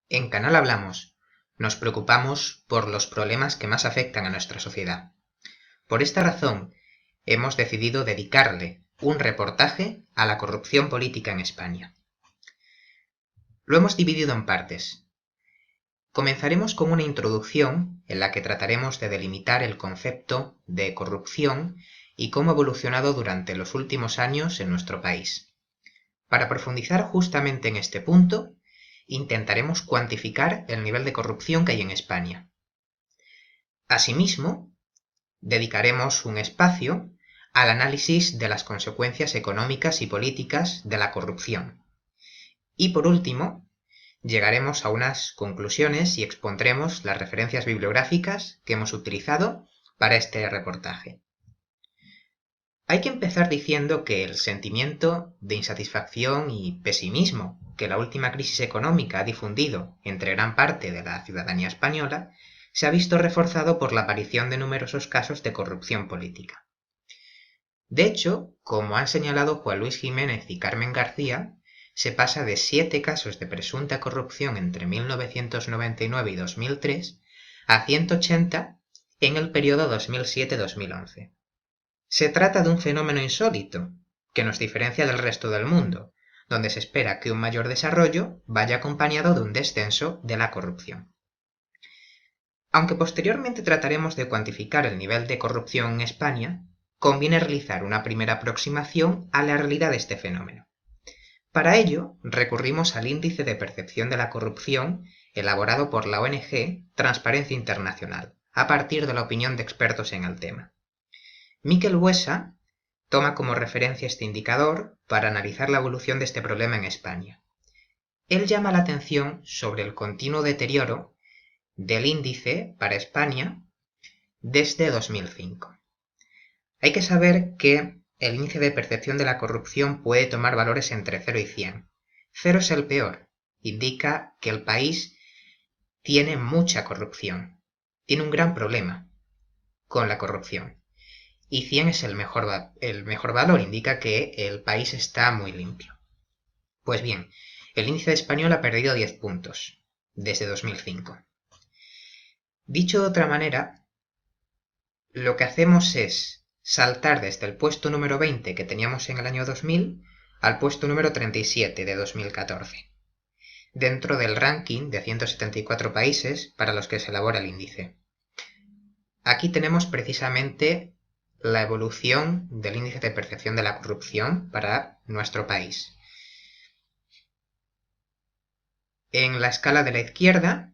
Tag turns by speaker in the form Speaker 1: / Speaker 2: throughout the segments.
Speaker 1: En Canal Hablamos nos preocupamos por los problemas que más afectan a nuestra sociedad. Por esta razón, hemos decidido dedicarle un reportaje a la corrupción política en España. Lo hemos dividido en partes. Comenzaremos con una introducción en la que trataremos de delimitar el concepto de corrupción y cómo ha evolucionado durante los últimos años en nuestro país. Para profundizar justamente en este punto, intentaremos cuantificar el nivel de corrupción que hay en España. Asimismo, dedicaremos un espacio al análisis de las consecuencias económicas y políticas de la corrupción. Y por último, llegaremos a unas conclusiones y expondremos las referencias bibliográficas que hemos utilizado para este reportaje. Hay que empezar diciendo que el sentimiento de insatisfacción y pesimismo que la última crisis económica ha difundido entre gran parte de la ciudadanía española se ha visto reforzado por la aparición de numerosos casos de corrupción política. De hecho, como han señalado Juan Luis Jiménez y Carmen García, se pasa de 7 casos de presunta corrupción entre 1999 y 2003 a 180 en el periodo 2007-2011. Se trata de un fenómeno insólito, que nos diferencia del resto del mundo, donde se espera que un mayor desarrollo vaya acompañado de un descenso de la corrupción. Aunque posteriormente trataremos de cuantificar el nivel de corrupción en España, conviene realizar una primera aproximación a la realidad de este fenómeno. Para ello, recurrimos al Índice de Percepción de la Corrupción elaborado por la ONG Transparencia Internacional, a partir de la opinión de expertos en el tema. Miquel Buesa toma como referencia este indicador para analizar la evolución de este problema en España. Él llama la atención sobre el continuo deterioro del índice para España desde 2005. Hay que saber que el índice de percepción de la corrupción puede tomar valores entre 0 y 100. 0 es el peor, indica que el país tiene mucha corrupción, tiene un gran problema con la corrupción. Y 100 es el mejor valor, indica que el país está muy limpio. Pues bien, el índice español ha perdido 10 puntos desde 2005. Dicho de otra manera, lo que hacemos es saltar desde el puesto número 20 que teníamos en el año 2000 al puesto número 37 de 2014, dentro del ranking de 174 países para los que se elabora el índice. Aquí tenemos precisamente la evolución del índice de percepción de la corrupción para nuestro país. En la escala de la izquierda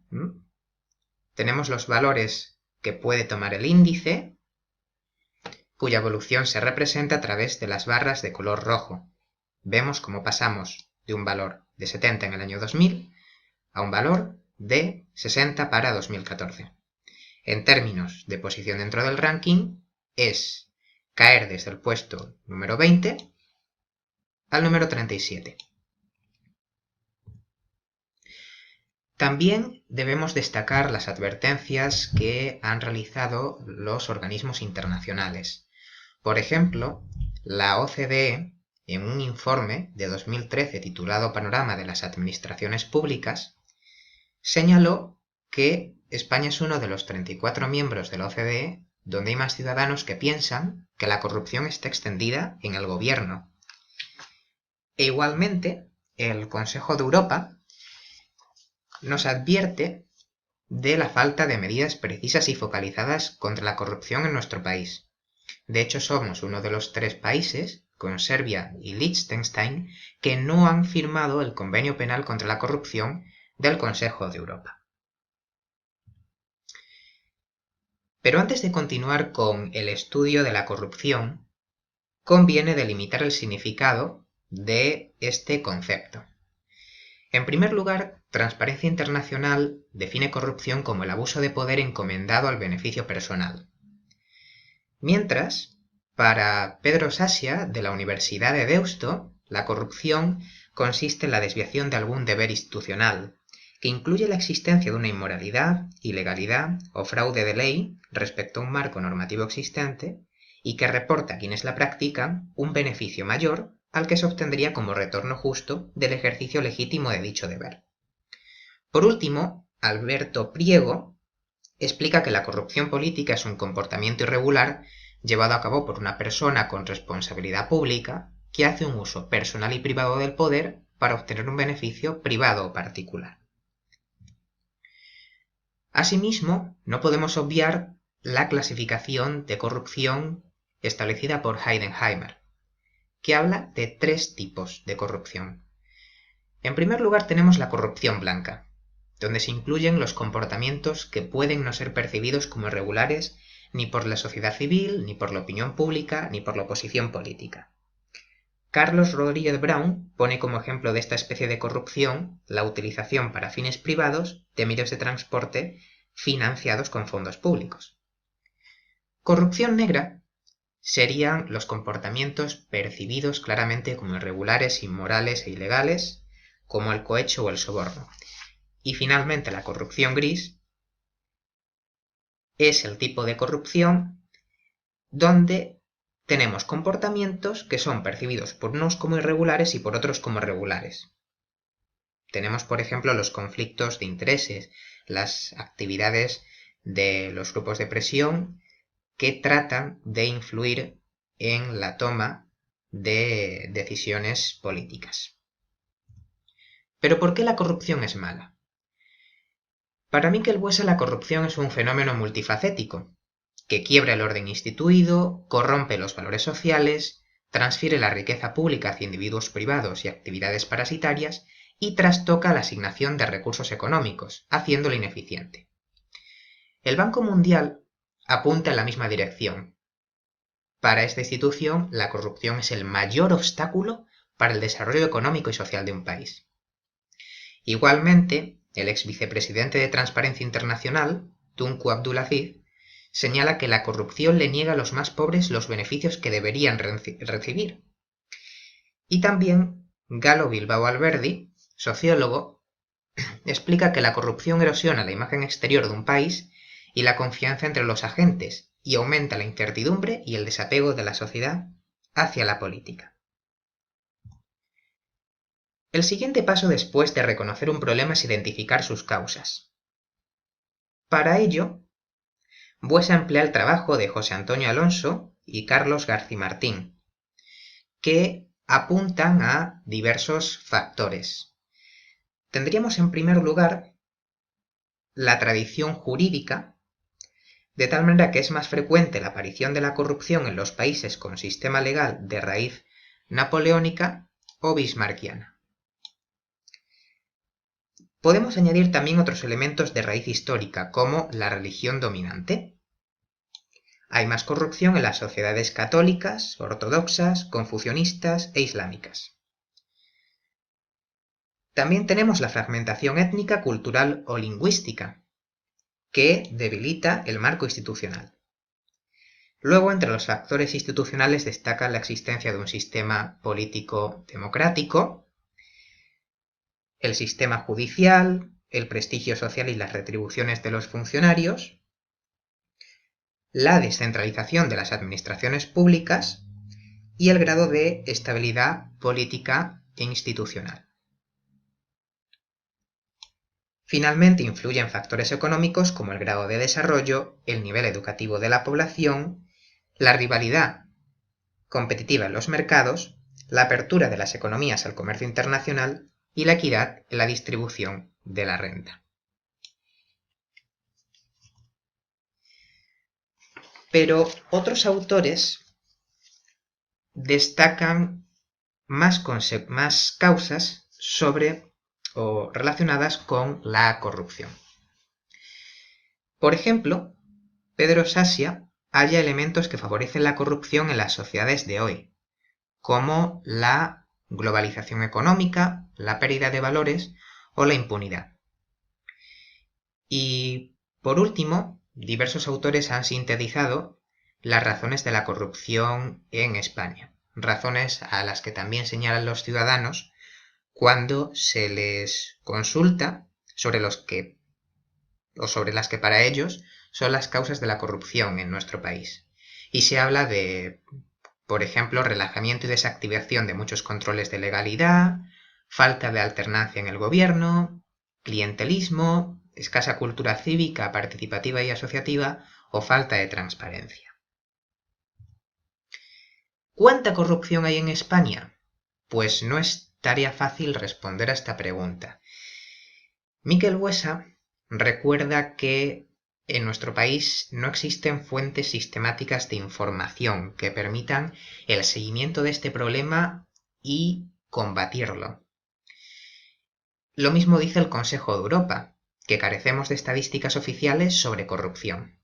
Speaker 1: tenemos los valores que puede tomar el índice, cuya evolución se representa a través de las barras de color rojo. Vemos cómo pasamos de un valor de 70 en el año 2000 a un valor de 60 para 2014. En términos de posición dentro del ranking, es caer desde el puesto número 20 al número 37. También debemos destacar las advertencias que han realizado los organismos internacionales. Por ejemplo, la OCDE, en un informe de 2013 titulado Panorama de las Administraciones Públicas, señaló que España es uno de los 34 miembros de la OCDE donde hay más ciudadanos que piensan que la corrupción está extendida en el gobierno. E igualmente, el Consejo de Europa nos advierte de la falta de medidas precisas y focalizadas contra la corrupción en nuestro país. De hecho, somos uno de los 3 países, con Serbia y Liechtenstein, que no han firmado el Convenio Penal contra la Corrupción del Consejo de Europa. Pero antes de continuar con el estudio de la corrupción, conviene delimitar el significado de este concepto. En primer lugar, Transparencia Internacional define corrupción como el abuso de poder encomendado al beneficio personal. Mientras, para Pedro Sasia, de la Universidad de Deusto, la corrupción consiste en la desviación de algún deber institucional, que incluye la existencia de una inmoralidad, ilegalidad o fraude de ley respecto a un marco normativo existente y que reporta a quienes la practican un beneficio mayor al que se obtendría como retorno justo del ejercicio legítimo de dicho deber. Por último, Alberto Priego explica que la corrupción política es un comportamiento irregular llevado a cabo por una persona con responsabilidad pública que hace un uso personal y privado del poder para obtener un beneficio privado o particular. Asimismo, no podemos obviar la clasificación de corrupción establecida por Heidenheimer, que habla de 3 tipos de corrupción. En primer lugar tenemos la corrupción blanca, donde se incluyen los comportamientos que pueden no ser percibidos como irregulares ni por la sociedad civil, ni por la opinión pública, ni por la oposición política. Carlos Rodríguez Brown pone como ejemplo de esta especie de corrupción la utilización para fines privados de medios de transporte financiados con fondos públicos. Corrupción negra serían los comportamientos percibidos claramente como irregulares, inmorales e ilegales, como el cohecho o el soborno. Y finalmente la corrupción gris es el tipo de corrupción donde tenemos comportamientos que son percibidos por unos como irregulares y por otros como regulares. Tenemos, por ejemplo, los conflictos de intereses, las actividades de los grupos de presión que tratan de influir en la toma de decisiones políticas. ¿Pero por qué la corrupción es mala? Para Miquel Buesa la corrupción es un fenómeno multifacético, que quiebra el orden instituido, corrompe los valores sociales, transfiere la riqueza pública hacia individuos privados y actividades parasitarias y trastoca la asignación de recursos económicos, haciéndola ineficiente. El Banco Mundial apunta en la misma dirección. Para esta institución, la corrupción es el mayor obstáculo para el desarrollo económico y social de un país. Igualmente, el ex vicepresidente de Transparencia Internacional, Tunku Abdulaziz, señala que la corrupción le niega a los más pobres los beneficios que deberían recibir. Y también Galo Bilbao Alberdi, sociólogo, explica que la corrupción erosiona la imagen exterior de un país y la confianza entre los agentes y aumenta la incertidumbre y el desapego de la sociedad hacia la política. El siguiente paso después de reconocer un problema es identificar sus causas. Para ello, Buesa emplea el trabajo de José Antonio Alonso y Carlos Garcimartín, que apuntan a diversos factores. Tendríamos en primer lugar la tradición jurídica, de tal manera que es más frecuente la aparición de la corrupción en los países con sistema legal de raíz napoleónica o bismarckiana. Podemos añadir también otros elementos de raíz histórica, como la religión dominante. Hay más corrupción en las sociedades católicas, ortodoxas, confucionistas e islámicas. También tenemos la fragmentación étnica, cultural o lingüística, que debilita el marco institucional. Luego, entre los factores institucionales destaca la existencia de un sistema político democrático, el sistema judicial, el prestigio social y las retribuciones de los funcionarios, la descentralización de las administraciones públicas y el grado de estabilidad política e institucional. Finalmente influyen factores económicos como el grado de desarrollo, el nivel educativo de la población, la rivalidad competitiva en los mercados, la apertura de las economías al comercio internacional y la equidad en la distribución de la renta. Pero otros autores destacan más causas sobre o relacionadas con la corrupción. Por ejemplo, Pedro Sasia halla elementos que favorecen la corrupción en las sociedades de hoy, como la globalización económica, la pérdida de valores o la impunidad. Y, por último, diversos autores han sintetizado las razones de la corrupción en España, razones a las que también señalan los ciudadanos cuando se les consulta sobre las que para ellos son las causas de la corrupción en nuestro país. Y se habla de, por ejemplo, relajamiento y desactivación de muchos controles de legalidad, falta de alternancia en el gobierno, clientelismo, escasa cultura cívica, participativa y asociativa o falta de transparencia. ¿Cuánta corrupción hay en España? Pues no es tarea fácil responder a esta pregunta. Miquel Buesa recuerda que en nuestro país no existen fuentes sistemáticas de información que permitan el seguimiento de este problema y combatirlo. Lo mismo dice el Consejo de Europa, que carecemos de estadísticas oficiales sobre corrupción.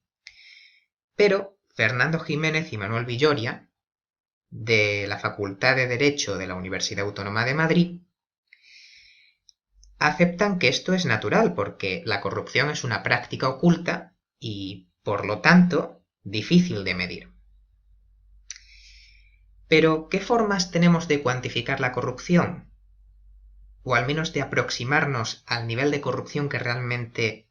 Speaker 1: Pero Fernando Jiménez y Manuel Villoria, de la Facultad de Derecho de la Universidad Autónoma de Madrid, aceptan que esto es natural porque la corrupción es una práctica oculta y, por lo tanto, difícil de medir. Pero, ¿qué formas tenemos de cuantificar la corrupción? O al menos de aproximarnos al nivel de corrupción que realmente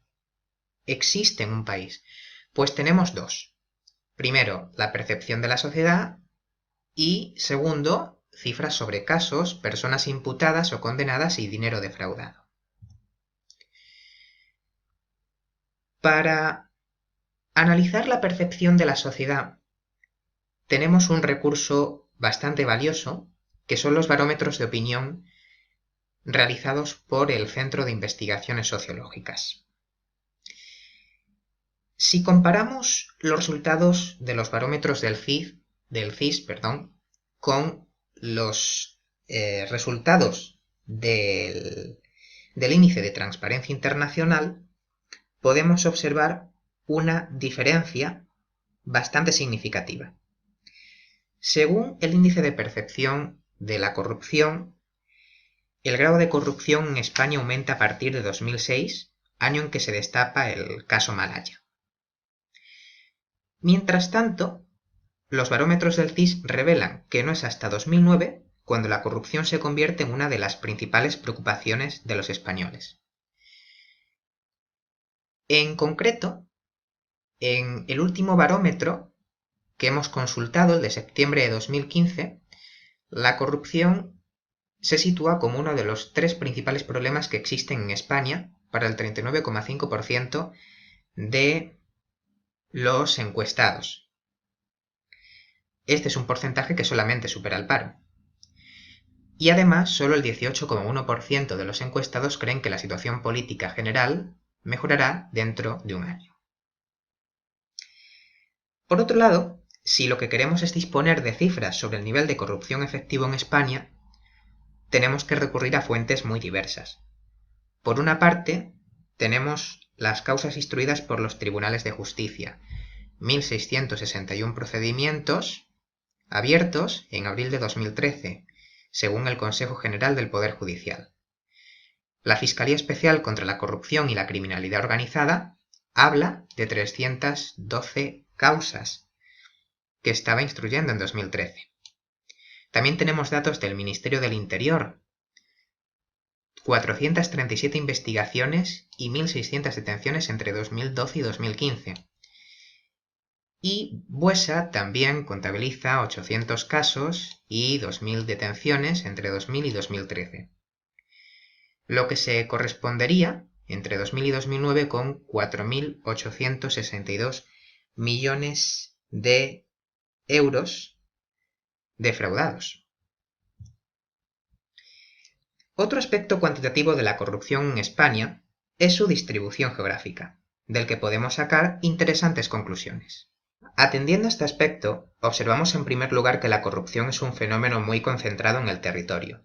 Speaker 1: existe en un país. Pues tenemos dos. Primero, la percepción de la sociedad y, segundo, cifras sobre casos, personas imputadas o condenadas y dinero defraudado. Para analizar la percepción de la sociedad, tenemos un recurso bastante valioso, que son los barómetros de opinión realizados por el Centro de Investigaciones Sociológicas. Si comparamos los resultados de los barómetros del CIS, con los resultados del índice de transparencia internacional, podemos observar una diferencia bastante significativa. Según el índice de percepción de la corrupción, el grado de corrupción en España aumenta a partir de 2006, año en que se destapa el caso Malaya. Mientras tanto, los barómetros del CIS revelan que no es hasta 2009 cuando la corrupción se convierte en una de las principales preocupaciones de los españoles. En concreto, en el último barómetro que hemos consultado, el de septiembre de 2015, la corrupción se sitúa como uno de los tres principales problemas que existen en España para el 39,5% de los encuestados. Este es un porcentaje que solamente supera el paro. Y además, solo el 18,1% de los encuestados creen que la situación política general mejorará dentro de un año. Por otro lado, si lo que queremos es disponer de cifras sobre el nivel de corrupción efectivo en España, tenemos que recurrir a fuentes muy diversas. Por una parte, tenemos las causas instruidas por los tribunales de justicia, 1.661 procedimientos abiertos en abril de 2013, según el Consejo General del Poder Judicial. La Fiscalía Especial contra la Corrupción y la Criminalidad Organizada habla de 312 causas que estaba instruyendo en 2013. También tenemos datos del Ministerio del Interior, 437 investigaciones y 1.600 detenciones entre 2012 y 2015. Y Buesa también contabiliza 800 casos y 2.000 detenciones entre 2000 y 2013. Lo que se correspondería entre 2000 y 2009 con 4.862 millones de euros defraudados. Otro aspecto cuantitativo de la corrupción en España es su distribución geográfica, del que podemos sacar interesantes conclusiones. Atendiendo a este aspecto, observamos en primer lugar que la corrupción es un fenómeno muy concentrado en el territorio.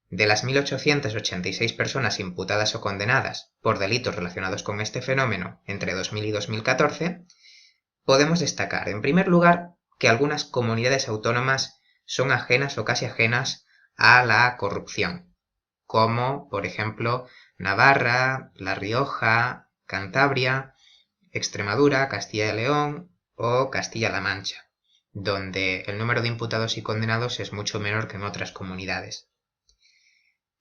Speaker 1: De las 1.886 personas imputadas o condenadas por delitos relacionados con este fenómeno entre 2000 y 2014, podemos destacar, en primer lugar, que algunas comunidades autónomas son ajenas o casi ajenas a la corrupción, como, por ejemplo, Navarra, La Rioja, Cantabria, Extremadura, Castilla y León o Castilla-La Mancha, donde el número de imputados y condenados es mucho menor que en otras comunidades.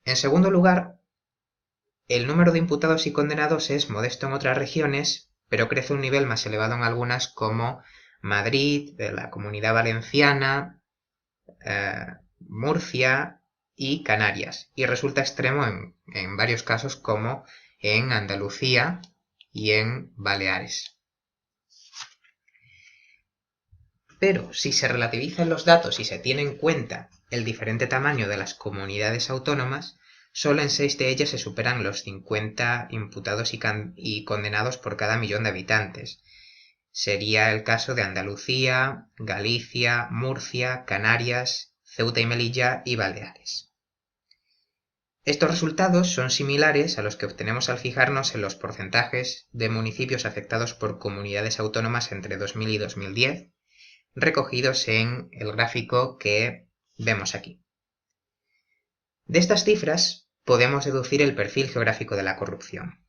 Speaker 1: En segundo lugar, el número de imputados y condenados es modesto en otras regiones, pero crece a un nivel más elevado en algunas como Madrid, la Comunidad Valenciana, Murcia y Canarias, y resulta extremo en varios casos como en Andalucía y en Baleares. Pero si se relativizan los datos y se tiene en cuenta el diferente tamaño de las comunidades autónomas, solo en 6 de ellas se superan los 50 imputados y condenados por cada millón de habitantes. Sería el caso de Andalucía, Galicia, Murcia, Canarias, Ceuta y Melilla y Baleares. Estos resultados son similares a los que obtenemos al fijarnos en los porcentajes de municipios afectados por comunidades autónomas entre 2000 y 2010, recogidos en el gráfico que vemos aquí. De estas cifras podemos deducir el perfil geográfico de la corrupción.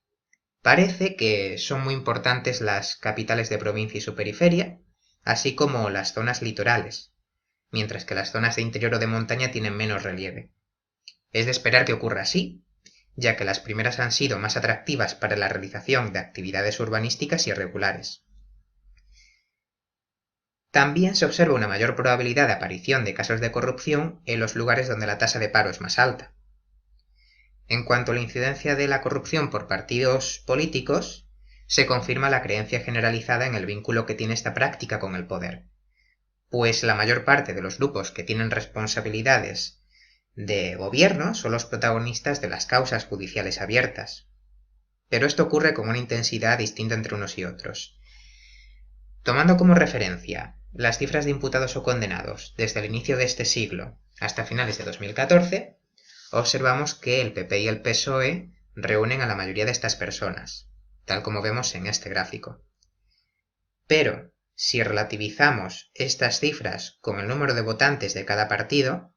Speaker 1: Parece que son muy importantes las capitales de provincia y su periferia, así como las zonas litorales, mientras que las zonas de interior o de montaña tienen menos relieve. Es de esperar que ocurra así, ya que las primeras han sido más atractivas para la realización de actividades urbanísticas irregulares. También se observa una mayor probabilidad de aparición de casos de corrupción en los lugares donde la tasa de paro es más alta. En cuanto a la incidencia de la corrupción por partidos políticos, se confirma la creencia generalizada en el vínculo que tiene esta práctica con el poder, pues la mayor parte de los grupos que tienen responsabilidades de gobierno son los protagonistas de las causas judiciales abiertas. Pero esto ocurre con una intensidad distinta entre unos y otros. Tomando como referencia las cifras de imputados o condenados desde el inicio de este siglo hasta finales de 2014, observamos que el PP y el PSOE reúnen a la mayoría de estas personas, tal como vemos en este gráfico. Pero, si relativizamos estas cifras con el número de votantes de cada partido,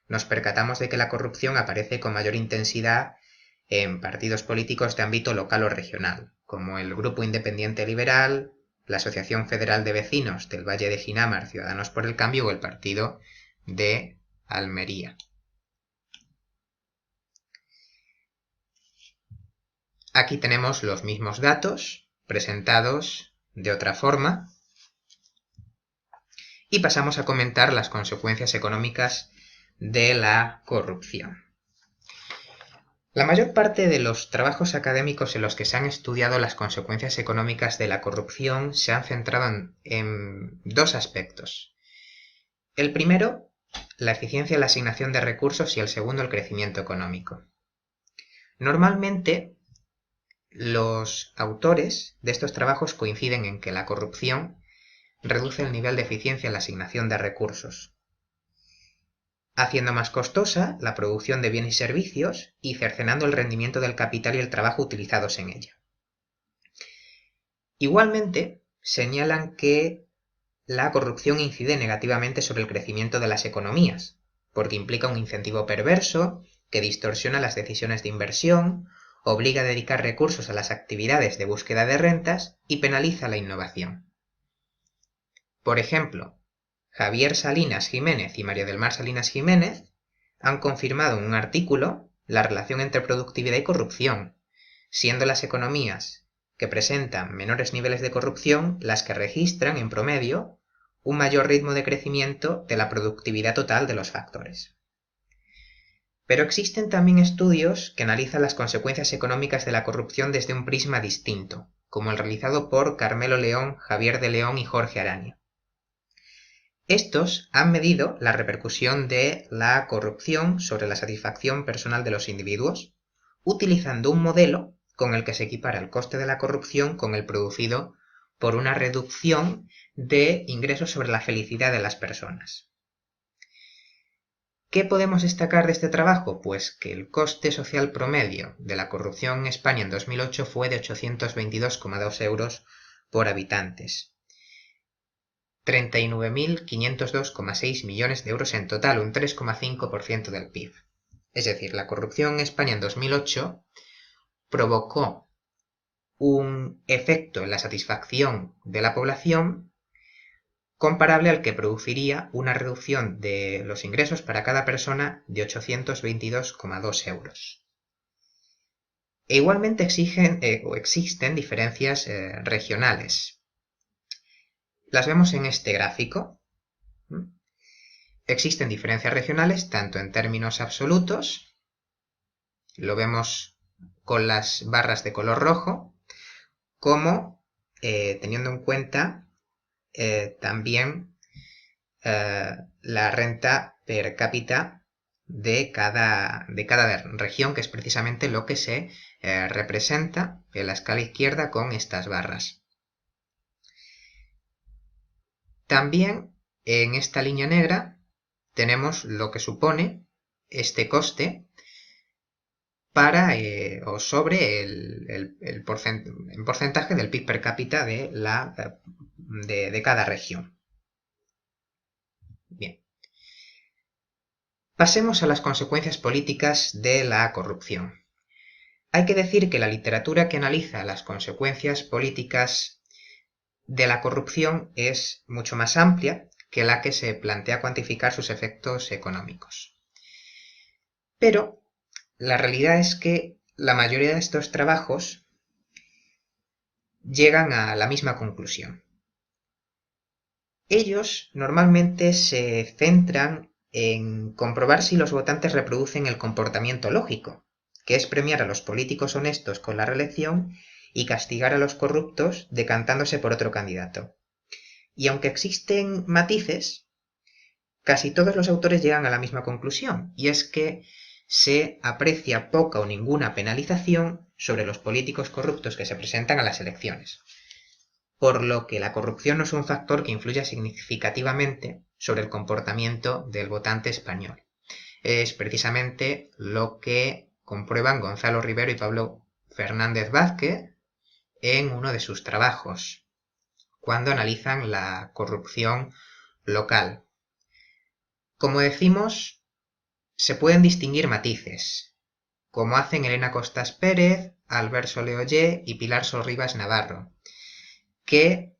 Speaker 1: nos percatamos de que la corrupción aparece con mayor intensidad en partidos políticos de ámbito local o regional, como el Grupo Independiente Liberal, la Asociación Federal de Vecinos del Valle de Ginamar, Ciudadanos por el Cambio o el Partido de Almería. Aquí tenemos los mismos datos presentados de otra forma y pasamos a comentar las consecuencias económicas de la corrupción. La mayor parte de los trabajos académicos en los que se han estudiado las consecuencias económicas de la corrupción se han centrado en dos aspectos. El primero, la eficiencia en la asignación de recursos, y el segundo, el crecimiento económico. Normalmente, los autores de estos trabajos coinciden en que la corrupción reduce el nivel de eficiencia en la asignación de recursos, haciendo más costosa la producción de bienes y servicios y cercenando el rendimiento del capital y el trabajo utilizados en ella. Igualmente, señalan que la corrupción incide negativamente sobre el crecimiento de las economías, porque implica un incentivo perverso que distorsiona las decisiones de inversión, obliga a dedicar recursos a las actividades de búsqueda de rentas y penaliza la innovación. Por ejemplo, Javier Salinas Jiménez y María del Mar Salinas Jiménez han confirmado en un artículo la relación entre productividad y corrupción, siendo las economías que presentan menores niveles de corrupción las que registran, en promedio, un mayor ritmo de crecimiento de la productividad total de los factores. Pero existen también estudios que analizan las consecuencias económicas de la corrupción desde un prisma distinto, como el realizado por Carmelo León, Javier de León y Jorge Araña. Estos han medido la repercusión de la corrupción sobre la satisfacción personal de los individuos, utilizando un modelo con el que se equipara el coste de la corrupción con el producido por una reducción de ingresos sobre la felicidad de las personas. ¿Qué podemos destacar de este trabajo? Pues que el coste social promedio de la corrupción en España en 2008 fue de 822,2 euros por habitantes. 39.502,6 millones de euros en total, un 3,5% del PIB. Es decir, la corrupción en España en 2008 provocó un efecto en la satisfacción de la población comparable al que produciría una reducción de los ingresos para cada persona de 822,2 euros. E igualmente existen diferencias regionales. Las vemos en este gráfico. Existen diferencias regionales tanto en términos absolutos, lo vemos con las barras de color rojo, como teniendo en cuenta también la renta per cápita de cada región, que es precisamente lo que se representa en la escala izquierda con estas barras. También en esta línea negra tenemos lo que supone este coste para o sobre el porcentaje del PIB per cápita de cada región. Bien. Pasemos a las consecuencias políticas de la corrupción. Hay que decir que la literatura que analiza las consecuencias políticas de la corrupción es mucho más amplia que la que se plantea cuantificar sus efectos económicos. Pero la realidad es que la mayoría de estos trabajos llegan a la misma conclusión. Ellos normalmente se centran en comprobar si los votantes reproducen el comportamiento lógico, que es premiar a los políticos honestos con la reelección y castigar a los corruptos decantándose por otro candidato. Y aunque existen matices, casi todos los autores llegan a la misma conclusión, y es que se aprecia poca o ninguna penalización sobre los políticos corruptos que se presentan a las elecciones, por lo que la corrupción no es un factor que influya significativamente sobre el comportamiento del votante español. Es precisamente lo que comprueban Gonzalo Rivero y Pablo Fernández Vázquez en uno de sus trabajos, cuando analizan la corrupción local. Como decimos, se pueden distinguir matices, como hacen Elena Costas Pérez, Albert Soler-Ollé y Pilar Sorribas Navarro, que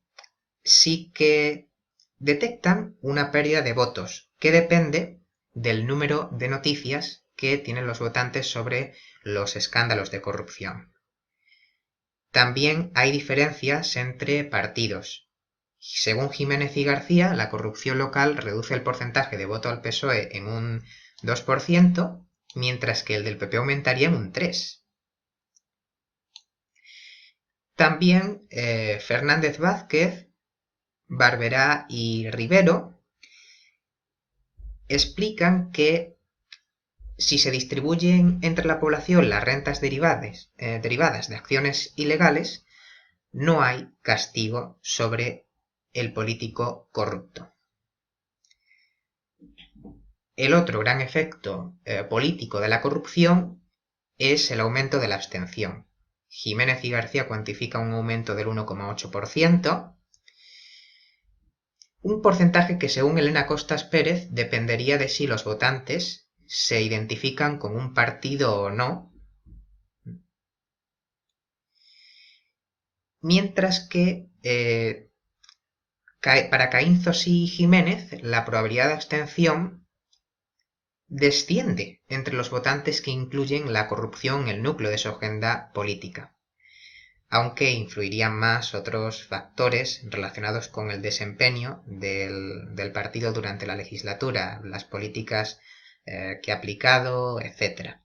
Speaker 1: sí que detectan una pérdida de votos que depende del número de noticias que tienen los votantes sobre los escándalos de corrupción. También hay diferencias entre partidos. Según Jiménez y García, la corrupción local reduce el porcentaje de voto al PSOE en un 2%, mientras que el del PP aumentaría en un 3%. También Fernández Vázquez, Barberá y Rivero explican que si se distribuyen entre la población las rentas derivadas de acciones ilegales, no hay castigo sobre el político corrupto. El otro gran efecto político de la corrupción es el aumento de la abstención. Jiménez y García cuantifican un aumento del 1,8%, un porcentaje que según Elena Costas Pérez dependería de si los votantes se identifican con un partido o no, mientras que para Caínzos y Jiménez la probabilidad de abstención desciende entre los votantes que incluyen la corrupción en el núcleo de su agenda política, aunque influirían más otros factores relacionados con el desempeño del partido durante la legislatura, las políticas que ha aplicado, etc.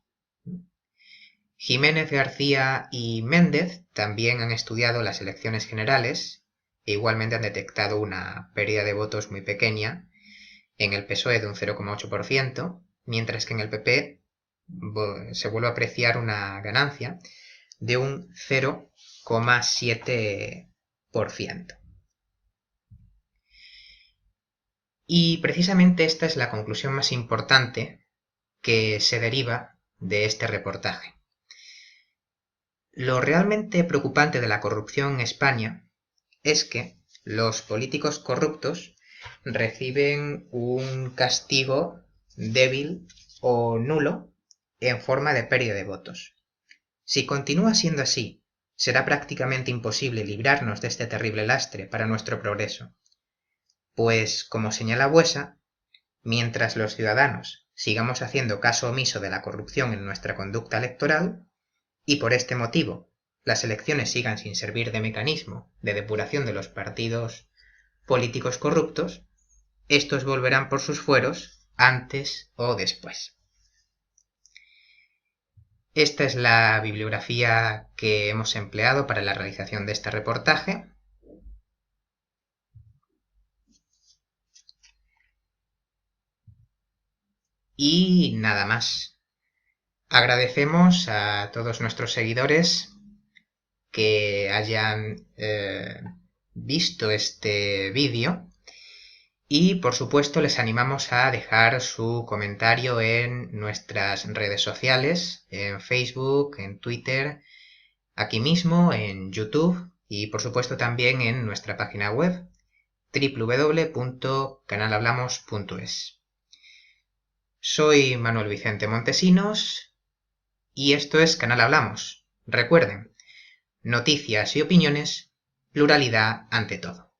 Speaker 1: Jiménez, García y Méndez también han estudiado las elecciones generales e igualmente han detectado una pérdida de votos muy pequeña en el PSOE de un 0,8%, mientras que en el PP se vuelve a apreciar una ganancia de un 0,7%. Y precisamente esta es la conclusión más importante que se deriva de este reportaje. Lo realmente preocupante de la corrupción en España es que los políticos corruptos reciben un castigo débil o nulo en forma de pérdida de votos. Si continúa siendo así, será prácticamente imposible librarnos de este terrible lastre para nuestro progreso, pues, como señala Buesa, mientras los ciudadanos sigamos haciendo caso omiso de la corrupción en nuestra conducta electoral, y por este motivo las elecciones sigan sin servir de mecanismo de depuración de los partidos políticos corruptos, estos volverán por sus fueros antes o después. Esta es la bibliografía que hemos empleado para la realización de este reportaje. Y nada más. Agradecemos a todos nuestros seguidores que hayan visto este vídeo y por supuesto les animamos a dejar su comentario en nuestras redes sociales, en Facebook, en Twitter, aquí mismo en YouTube y por supuesto también en nuestra página web www.canalhablamos.es. Soy Manuel Vicente Montesinos y esto es Canal Hablamos. Recuerden, noticias y opiniones, pluralidad ante todo.